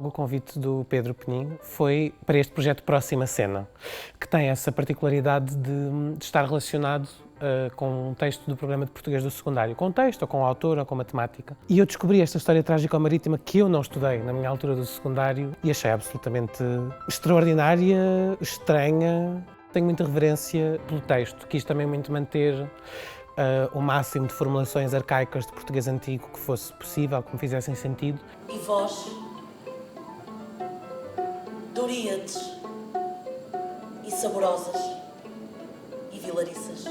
O convite do Pedro Peninho foi para este projeto Próxima Cena, que tem essa particularidade de estar relacionado com um texto do programa de português do secundário, com o texto, ou com o autor, ou com a temática. E eu descobri esta história trágico-marítima que eu não estudei na minha altura do secundário e achei absolutamente extraordinária, estranha. Tenho muita reverência pelo texto, quis também muito manter o máximo de formulações arcaicas de português antigo que fosse possível, que me fizessem sentido. E vós, Doríades, e saborosas, e vilariças.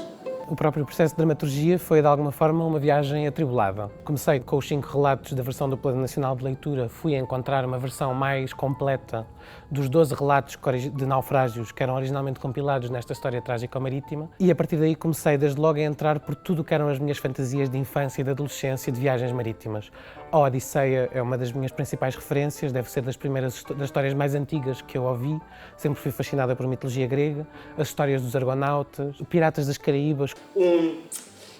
O próprio processo de dramaturgia foi, de alguma forma, uma viagem atribulada. Comecei com os 5 relatos da versão do Plano Nacional de Leitura, fui encontrar uma versão mais completa dos 12 relatos de naufrágios que eram originalmente compilados nesta história trágico-marítima e, a partir daí, comecei desde logo a entrar por tudo o que eram as minhas fantasias de infância e de adolescência de viagens marítimas. A Odisseia é uma das minhas principais referências, deve ser das histórias mais antigas que eu ouvi. Sempre fui fascinada por mitologia grega, as histórias dos argonautas, Piratas das Caraíbas. Um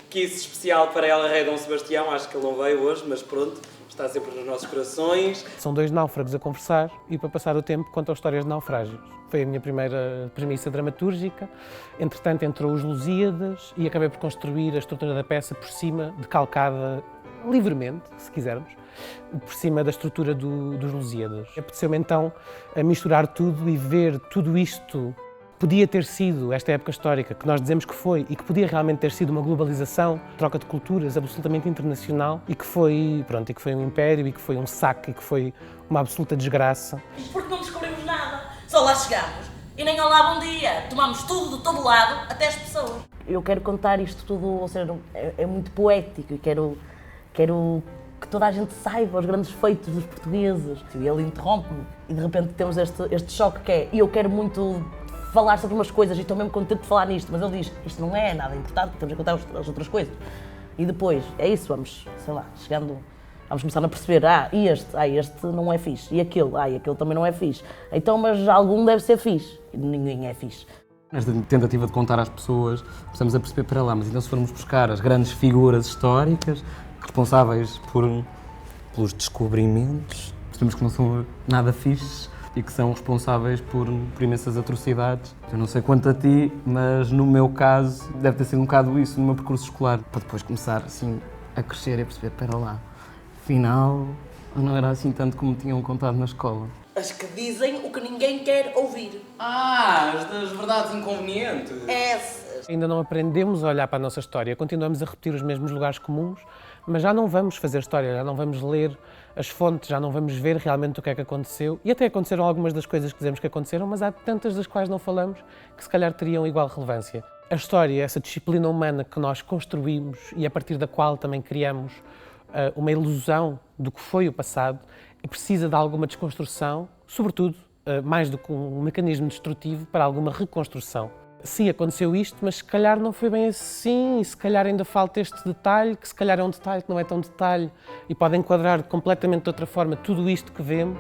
kiss especial para ela, Rei Dom Sebastião, acho que ele não veio hoje, mas pronto, está sempre nos nossos corações. São 2 náufragos a conversar e, para passar o tempo, contam histórias de naufrágios. Foi a minha primeira premissa dramatúrgica. Entretanto, entrou os Lusíadas e acabei por construir a estrutura da peça por cima, decalcada livremente, se quisermos, por cima da estrutura dos Lusíadas. Apeteceu-me então a misturar tudo e ver tudo isto. Podia ter sido esta época histórica que nós dizemos que foi e que podia realmente ter sido uma globalização, troca de culturas absolutamente internacional e que foi, pronto, e que foi um império e que foi um saque e que foi uma absoluta desgraça. Porque não descobrimos nada, só lá chegamos e nem olá bom dia, tomamos tudo de todo lado, até as pessoas. Eu quero contar isto tudo, ou seja, é muito poético e quero que toda a gente saiba os grandes feitos dos portugueses. E ele interrompe-me e de repente temos este choque que é, e eu quero muito falar sobre umas coisas e estou mesmo contente de falar nisto, mas ele diz, isto não é nada importante, temos a contar as outras coisas. E depois, é isso, vamos, sei lá, vamos começar a perceber, este não é fixe, e aquele também não é fixe. Então, mas algum deve ser fixe, e ninguém é fixe. Nesta tentativa de contar às pessoas, precisamos a perceber para lá, mas então se formos buscar as grandes figuras históricas responsáveis pelos descobrimentos, percebemos que não são nada fixes e que são responsáveis por imensas atrocidades. Eu não sei quanto a ti, mas no meu caso deve ter sido um bocado isso no meu percurso escolar, para depois começar assim a crescer e a perceber, espera lá, afinal não era assim tanto como me tinham contado na escola. As que dizem o que ninguém quer ouvir. As das verdades inconvenientes. Essas. Ainda não aprendemos a olhar para a nossa história, continuamos a repetir os mesmos lugares comuns, mas já não vamos fazer história, já não vamos ler as fontes, já não vamos ver realmente o que é que aconteceu. E até aconteceram algumas das coisas que dizemos que aconteceram, mas há tantas das quais não falamos que se calhar teriam igual relevância. A história, essa disciplina humana que nós construímos e a partir da qual também criamos uma ilusão do que foi o passado, precisa de alguma desconstrução, sobretudo, mais do que um mecanismo destrutivo, para alguma reconstrução. Sim, aconteceu isto, mas se calhar não foi bem assim, e se calhar ainda falta este detalhe, que se calhar é um detalhe que não é tão detalhe, e pode enquadrar completamente de outra forma tudo isto que vemos.